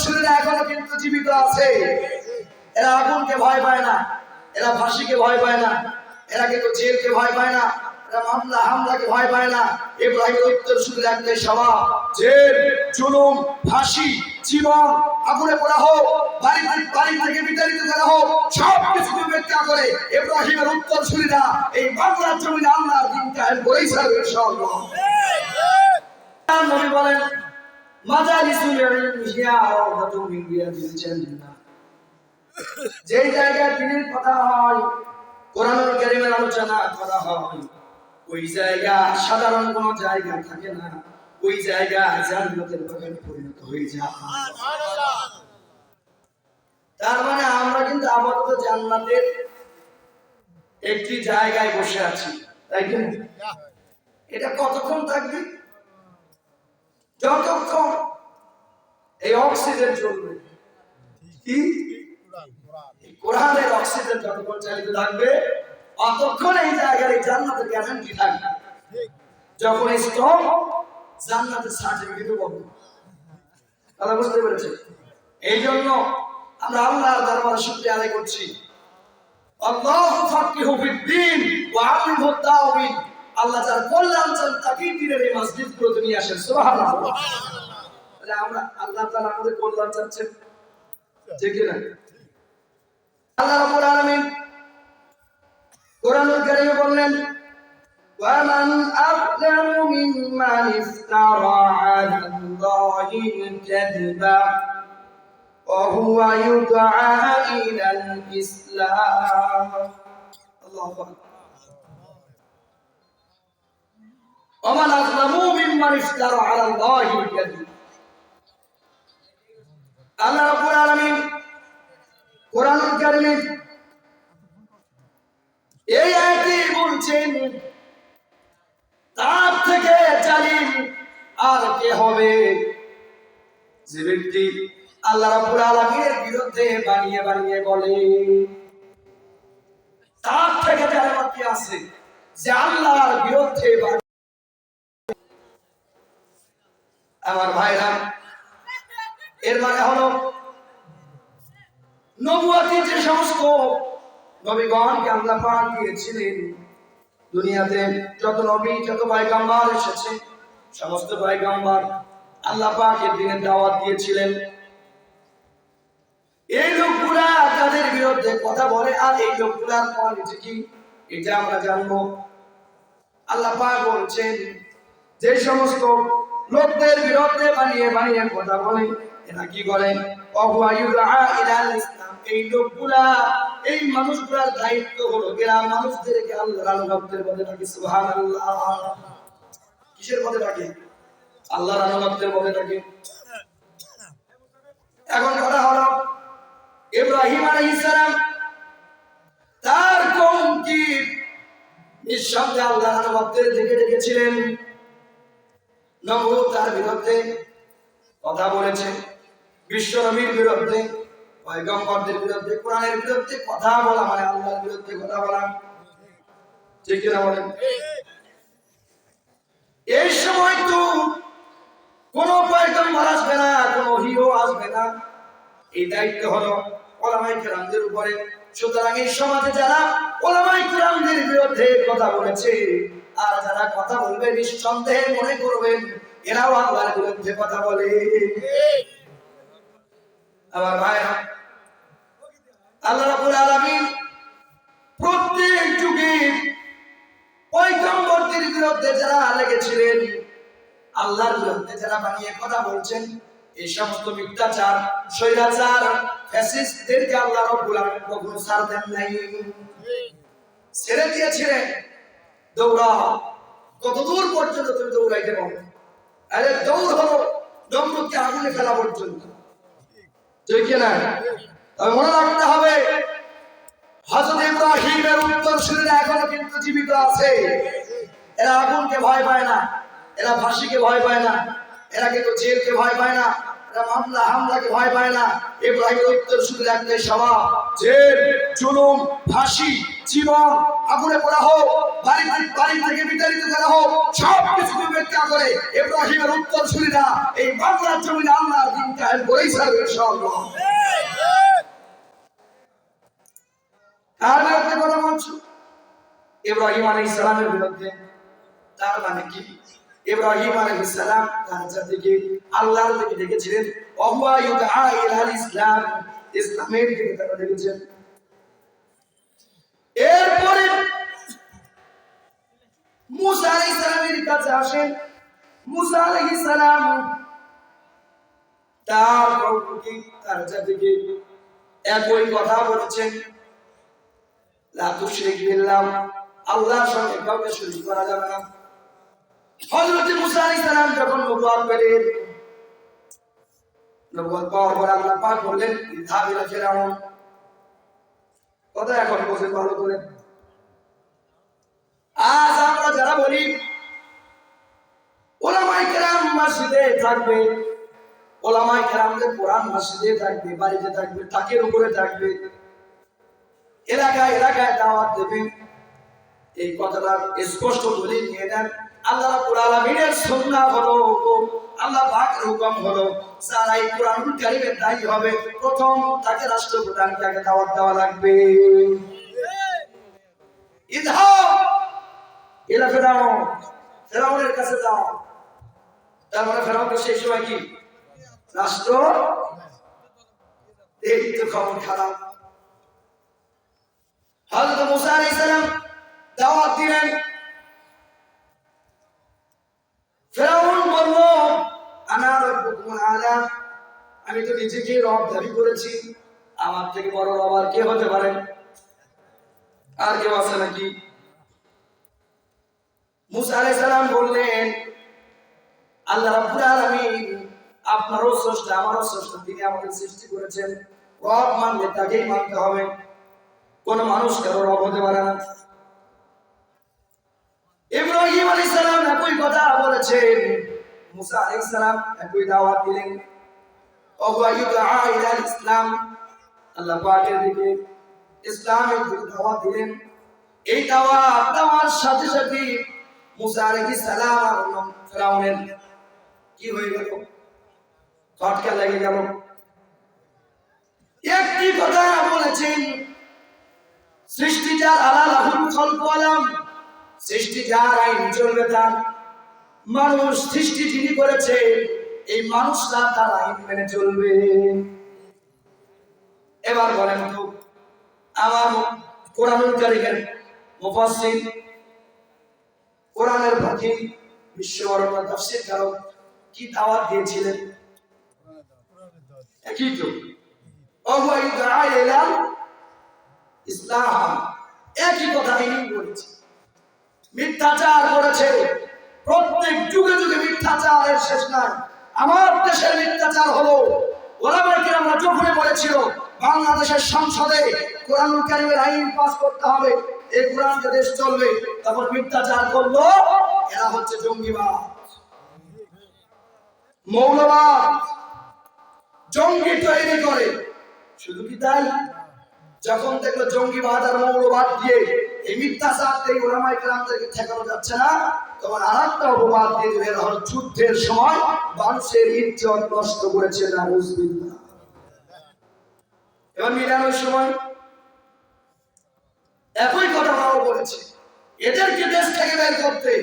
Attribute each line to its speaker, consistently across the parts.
Speaker 1: উত্তরসূরিরা এখনো কিন্তু জীবিত আছে। এরা আগুনকে ভয় পায় না, এরা ফাঁসিকে ভয় পায় না, এরা কিন্তু জেলকে ভয় পায় না, এরা মামলা হামলাকে ভয় পায় না। ইব্রাহিমের উত্তরসূরির একটাই স্বভাব, জেল, জুলুম, ফাঁসি, জীবন, আগুনে পোড়া হোক, বাড়ি থেকে বিতাড়িত করা হোক, সব কিছু উপেক্ষা করে ইব্রাহিমের উত্তরসূরিরা এই বাংলার জমিনে আল্লাহর দ্বীন কায়েম করেই ছাড়বে ইনশাআল্লাহ। নবী বলেন, মাজালিসুল ইলমি হিয়া রাওদাতুম মিন রিয়াদিল জান্নাহ। যেই জায়গায় দ্বীনের কথা হয়, কোরআনুল কারীমের আলোচনা করা হয়, ওই জায়গা সাধারণ কোনো জায়গা থাকে না, ওই জায়গা জান্নাতের বাগানে পরিণত হয়ে যায়। তার মানে আমরা কিন্তু আপাতত জান্নাতের একটি জায়গায় বসে আছি, তাই কি না? এটা কতক্ষণ থাকবে? যতক্ষণ এই অক্সিজেন চলবে, কি কোরআনের অক্সিজেন যতক্ষণ চালিত থাকবে, অতক্ষণ এই জায়গার এই জান্নাতের গ্যারান্টি থাকবে। যখন স্টপ, জান্নাতের সার্টিফিকেটও পাবো। কথা বুঝতে পেরেছেন? এই জন্য আমরা আল্লাহর দরবারে শুকরিয়া আদায় করছি। আল্লাহু ফাক্কিহু ফিদ্দীন ওয়া আলিমহু তাওহীদ। আল্লাহ যার কল্যাণ চান তাকে দ্বীনের এই মসজিদগুলোতে নিয়ে আসেন। সুবহানাল্লাহ। তাহলে আমরা আল্লাহ তাআলা আমাদের কল্যাণ চাচ্ছেন, ঠিক কি না? আল্লাহ রাব্বুল আলামিন কোরআনুল কারীমে বললেন, ওয়া মান আযলামু মিম্মান ইফতারা আলাল্লাহিল কাযিবা ওয়া হুয়া ইউদআ ইলাল ইসলাম। আল্লাহু আকবার। ওয়া মান আযলামু মিম্মান ইফতারা আলাল্লাহিল কাযিবা। আল্লাহ রাব্বুল আলামিন কোরআনুল কারীমে এই আয়াতে বলছেন, তার থেকে জালিম আর কে হবে? যে ব্যক্তি আল্লাহ রাব্বুল আলামিনের বিরুদ্ধে বানিয়ে বানিয়ে বলে, তার থেকে জালিম আর কে আছে যে আল্লাহর বিরুদ্ধে। আমার ভাইরা, এর মানে হলো নবুয়তি যে সমস্ত নবীগণকে আল্লাহ পাক দিয়েছিলেন, দুনিয়াতে যত নবী যত পয়গম্বর এসেছে, সমস্ত পয়গম্বর আল্লাহ পাকের দ্বীনের দাওয়াত দিয়েছিলেন। এই লোকগুলা তাদের বিরুদ্ধে কথা বলে, আর এই লোকগুলার কোয়ালিটি কি এটা আমরা জানবো। আল্লাহ পাক বলছেন, যে সমস্ত লোকদের বিরুদ্ধে বানিয়ে বানিয়ে কথা বলে, এরা কি করে? এই লোকগুলা, এই মানুষগুলার দায়িত্ব হলো এরা মানুষদেরকে আল্লাহর আনুগত্যের পথে ডাকে। সুবহানাল্লাহ। কিসের পথে ডাকে? আল্লাহর আনুগত্যের পথে ডাকে। এখন কথা হলো, ইব্রাহিম আলাইহিস সালাম তার কওমকে নিঃশব্দে আল্লাহর আনুগত্যের দিকে ডেকেছিলেন। নমরুদ তার বিরুদ্ধে কথা বলেছে, বিশ্ব নবীর বিরুদ্ধে, পয়গম্বরদের বিরুদ্ধে, কোরআনের বিরুদ্ধে কথা বলা মানে আল্লাহর বিরুদ্ধে কথা বলা, ঠিক কিনা বলেন? এই সময় তো কোন পয়গম্বর আসবে না, কোন হিরো আসবে না, এই দায়িত্ব হলো উলামায়ে কেরামদের উপরে। সুতরাং এই সমাজে যারা উলামায়ে কেরামদের বিরুদ্ধে কথা বলেছে, আর যারা কথা বলবে, নিঃসন্দেহে মনে করবেন এরাও আল্লাহর বিরুদ্ধে কথা বলে। আমার ভাইরা, আল্লাহ রাব্বুল আলামিন প্রত্যেক যুগে পয়গম্বরদের বিরুদ্ধে যারা লেগেছিলেন, আল্লাহর বিরুদ্ধে যারা বানিয়ে কথা বলছেন, এই সমস্ত মিথ্যাচার, স্বৈরাচার, ফ্যাসিস্টদেরকে আল্লাহ রাব্বুল আলামিন কখনো ছাড় দেন নাই, ছেড়ে দিয়েছিলেন। দৌড়াও, কত দূর পর্যন্ত তুমি দৌড়াইতে পারো? আরে দৌড় হলো নমরুদকে আগুনে ফেলা পর্যন্ত, ঠিক কিনা? তবে মনে রাখতে হবে, হযরত ইব্রাহিমের উত্তরসূরিরা এখনো কিন্তু জীবিত আছে। এরা আগুনকে ভয় পায় না, এরা ফাঁসিকে ভয় পায় না, এরা কিন্তু জেলকে ভয় পায় না, এরা মামলা হামলাকে ভয় পায় না। ইব্রাহিমের উত্তরসূরির একটাই স্বভাব, জেল, জুলুম, ফাঁসি, জীবন, আগুনে পোড়া হোক, বাড়ি থেকে বিতাড়িত করা হোক, সব কিছু উপেক্ষা করে ইব্রাহিমের উত্তরসূরিরা এই বাংলার জমিনে আল্লাহর দ্বীন কায়েম করেই ছাড়বে ইনশাআল্লাহ। কার বিরুদ্ধে কথা বলছো? ইব্রাহিম আলাইহিস সালামের বিরুদ্ধে। তার মানে কি? ইব্রাহিম আলাইহিস সালাম তার জাতিকে আল্লাহর দিকে ডেকেছিলেন, ওয়া ইউদআ ইলাল ইসলাম, ইসলামের দিকে তারা ডেকেছেন। এরপরে মুসা আলাইহিস সালামের কাছে আসেন। মুসা আলাইহিস সালাম তার কওমকে, তার জাতিকে একই কথা বলেছেন, লা তুশরিক বিল্লাহ, আল্লাহর সঙ্গে কাউকে শরীক করা যাবে না। হযরত মুসা আলাইহিস সালাম যখন নবুয়ত পেলেন, নবুয়ত পাওয়ার পর আল্লাহ পাক বললেন, ইযহাব ইলা ফিরআউন। কথা এখন বুঝেন ভালো করে। আজ আমরা যারা বলি ওলামায়ে কেরাম মসজিদে থাকবে, ওলামায়ে কেরামদের কোরআন মসজিদে থাকবে, বাড়িতে থাকবে, তাকের উপরে থাকবে, এলাকায় এলাকায় দাওয়াত দেবে, এই কথাটা স্পষ্ট দলিল নিয়ে নেন। আল্লাহ রাব্বুল আলামিনের সুন্নাহ হলো, আল্লাহ পাকের হুকুম হলো, যারা এই কোরআনুল কারীমের দায়ী হবে প্রথম তাকে রাষ্ট্রপ্রধান, তাকে দাওয়াত দেওয়া লাগবে। ইযহাব ইলা ফিরআউন, ফিরআউনের কাছে যাও। তার মানে ফিরআউনকে সেই সময় কি রাষ্ট্র, এই তো খবর খারাপ। হযরত মুসা আলাইহিস সালাম দাওয়াত দিলেন। ফিরআউন বলল, আনা রাব্বুকুম আলা, আমি তো নিজেকে রব দাবি করেছি, আমার থেকে বড় রব আর কে হতে পারে? আর কেউ আছে নাকি? মুসা আলাইহিস সালাম বললেন, আল্লাহ রাব্বুল আলামিন আপনারও স্রষ্টা, আমারও স্রষ্টা, তিনি আমাদের সৃষ্টি করেছেন, রব মানলে তাকেই মানতে হবে, কোন মানুষ কারো রব হতে পারে না। ইব্রাহিম আলাইহিস সালাম একই কথা বলেছেন, মুসা আলাইহিস সালাম একই দাওয়াত দিলেন, ওয়া ইউদআ ইলাল ইসলাম, আল্লাহ পাকের দিকে, ইসলামের দিকে দাওয়াত দিলেন। এই দাওয়াত দেওয়ার সাথে সাথে মুসা আলাইহিস সালাম আর ফিরআউনের কি হয়ে গেল? খটকা লেগে গেল। একটি কথা বলেছেন, সৃষ্টি যার, আলাহুল খালকু আলাম, সৃষ্টি যার, আইন চলবে তার। মানুষ সৃষ্টি যিনি করেছে, এই মানুষরা তার আইন মেনে চলবে। এবার বলেন তো, আমার কোরআনুল কারীমের মুফাসসির, কোরআনের ফাকিহ, বিশ্ববরণ্য তাফসীরকারক কি দাওয়াত দিয়েছিলেন? একই তো, ওয়া ইউদআ ইলাল ইসলাম, একই কথা তিনি বলেছে। মিথ্যাচার করেছে, প্রত্যেক যুগে যুগে মিথ্যাচারের শেষ নাই। আমার দেশের মিথ্যাচার হলো, ওলামায়ে কেরামরা যখনই বলেছিল বাংলাদেশের সংসদে কোরআনুল কারীমের আইন পাস করতে হবে, এই কোরআন দেশ চলবে, তখন মিথ্যাচার করলো এরা হচ্ছে জঙ্গিবাদ, মৌলবাদ, জঙ্গি তৈরি করে। শুধু কি তাই? যখন দেখলো জঙ্গিবাদ আর মৌলবাদ দিয়ে এই মিথ্যাচার দিয়ে ওলামায়ে কেরামদেরকে ঠেকানো যাচ্ছে না, তখন আরেকটা অপবাদ দিয়ে বের হলো, যুদ্ধের সময় মানুষের ইজ্জত নষ্ট করেছে, নাউজুবিল্লাহ। এবার মিলানোর সময় একই কথা বলেছে, এদেরকে দেশ থেকে বের করতে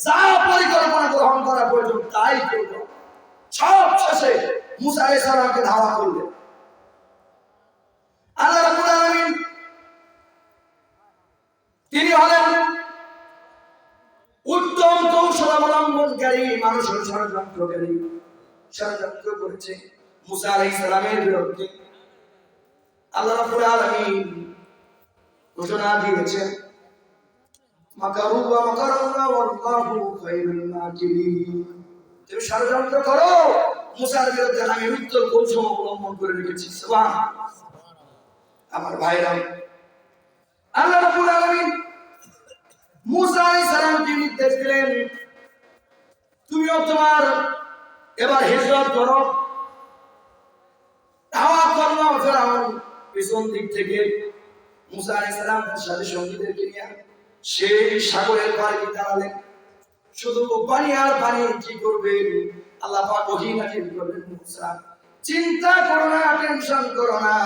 Speaker 1: যা পরিকল্পনা গ্রহণ করা প্রয়োজন তাই করল। সব শেষে মুসা আলাইহিস সালামকে ধাওয়া করলেন। আল্লাহ রাব্বুল আলামিন তিনি হলেন উত্তম কৌশল অবলম্বনকারী, মানুষের ষড়যন্ত্রকারী। ষড়যন্ত্র করেছে মুসা আলাইহিস সালামের বিরুদ্ধে। আল্লাহ রাব্বুল আলামিন ঘোষণা দিয়েছেন, মাকারু ওয়া মাকারাল্লাহ ওয়াল্লাহু খায়রুল মাকিরিন। তুমি ষড়যন্ত্র করো, মুসার বিরুদ্ধে আমি উত্তম কৌশল অবলম্বন করে রেখেছি। সুবহানাল্লাহ। আমার ভাইরা, আল্লাহ রাব্বুল আলামিন মুসা আলাইহিস সালামকে নির্দেশ দিলেন, তুমিও তোমার এবার হিজরত করো, দাওয়াত করো। ফিরআউন পিছন দিক থেকে মুসা আলাইহিস সালামের সাথে সঙ্গীদেরকে নিয়ে সেই সাগরের পাড়ে দাঁড়ালেন। শুধু পানি আর পানি, কি করবে? আল্লাহ পাক ওহী নাযিল করলেন, মুসা চিন্তা করো না, টেনশন করো না,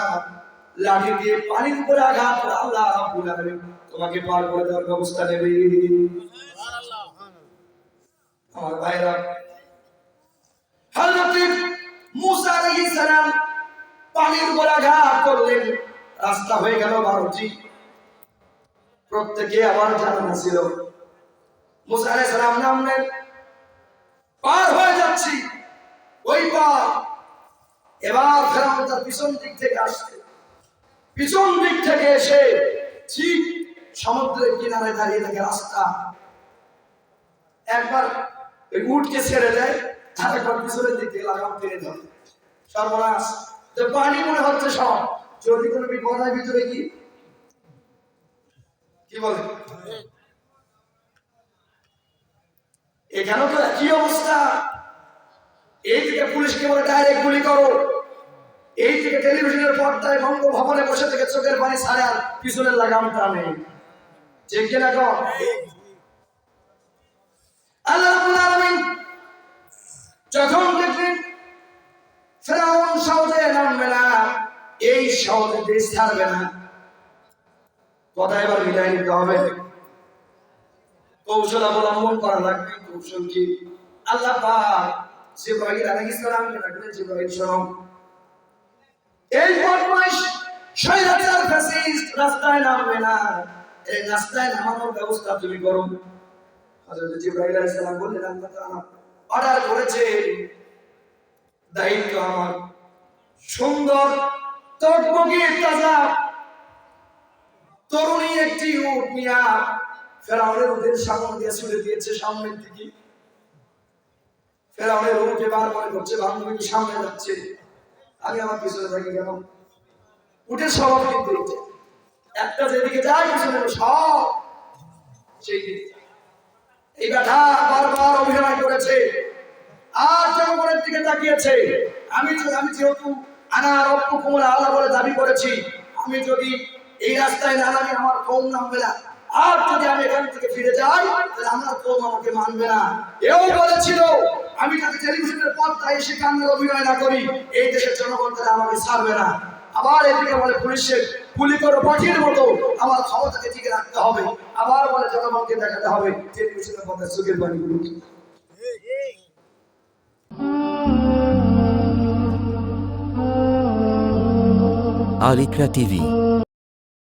Speaker 1: লাঠি দিয়ে পানির উপরে আঘাত করে আল্লাহ রাব্বুল আলামিন তোমাকে পার করে দেওয়ার ব্যবস্থা নেবে। আমার ভাইরা, হযরত মুসা আলাইহিস সালাম পানির উপর আঘাত করলেন, রাস্তা হয়ে গেল 12টি। প্রত্যেকে আবার জানা ছিল। মুসা আলাইহিস সালাম নামলেন, পার হয়ে যাচ্ছি, ওই পার। এবার ফেরাউন তার পিছন দিক থেকে আসছে, পিছন দিক থেকে এসে ঠিক সমুদ্রের কিনারে দাঁড়িয়ে থাকে রাস্তা। একবার ওই উটকে ছেড়ে দেয়, আর একবার পিছনের দিকে লাগাম টেনে ধরে। সর্বনাশ, যে পানি মনে হচ্ছে সব, যদি কোনো বিপদ হয় ভিতরে কি বলে, এখানেও তো একই অবস্থা। এই থেকে পুলিশকে বলে ডাইরেক্ট গুলি করো, এই থেকে টেলিভিশনের পর্দায় বঙ্গভবনে বসে থেকে চোখের পানি ছাড়ে আর পিছনের লাগাম টানে। ঠিক কিনা কর? আল্লাহ রাব্বুল আলামিন যখন দেখলেন ফেরাউন সহজে নামবে না, এই সহজে দেশ ছাড়বে না, কথা এবার বিদায় নিতে হবে, কৌশল অবলম্বন করা লাগবে। কৌশল কি? আল্লাহ পাক জিবরাইল আলাইহিস সালামকে ডাকলেন, জিবরাইল শোনো, এই বদমাইশ শয়তান ফ্যাসিস্ট রাস্তায় নামবে না, এই রাস্তায় নামানোর ব্যবস্থা তুমি করো। হযরত জিবরাইল আলাইহিস সালাম বললেন, আল্লাহ তাআলা অর্ডার করেছে, দায়িত্ব আমার। সুন্দর টকবকে তাজা তরুণী একটি উট নিয়ে ফেরাউনের উটের সামনে দিয়ে ছুড়ে দিয়েছে সামনের দিকে। ফেরাউনের উট এবার মনে করছে বান্ধবী সামনে যাচ্ছে, আমি আমার পিছনে থাকি কেন? উটের স্বভাব কিন্তু একটা যেদিকে যায় পিছনে সব সেই দিকে। এই ব্যাটা বারবার অভিনয় করেছে আর জনগণের দিকে তাকিয়েছে। আমি যেহেতু আনা রব্বুকুম আলা বলে দাবি করেছি, আমি যদি এই রাস্তায় না নামি আমার কওম নামবে না, আর যদি আমি এখান থেকে ফিরে যাই তাহলে আমার কওম আমাকে মানবে না। এও বলেছিল আমি যদি টেলিভিশনের পর্দায় এসে কান্নার অভিনয় না করি, এই দেশের জনগণ তারা আমাকে ছাড়বে না। আবার এদিকে বলে পুলিশের গুলি করে পাঠিয়ে মতো আমার ক্ষমতাকে টিকে রাখতে হবে, আবার বলে জনগণকে দেখাতে হবে টেলিভিশনের পর্দায় চোখের পানিগুলো।
Speaker 2: Al Iqra TV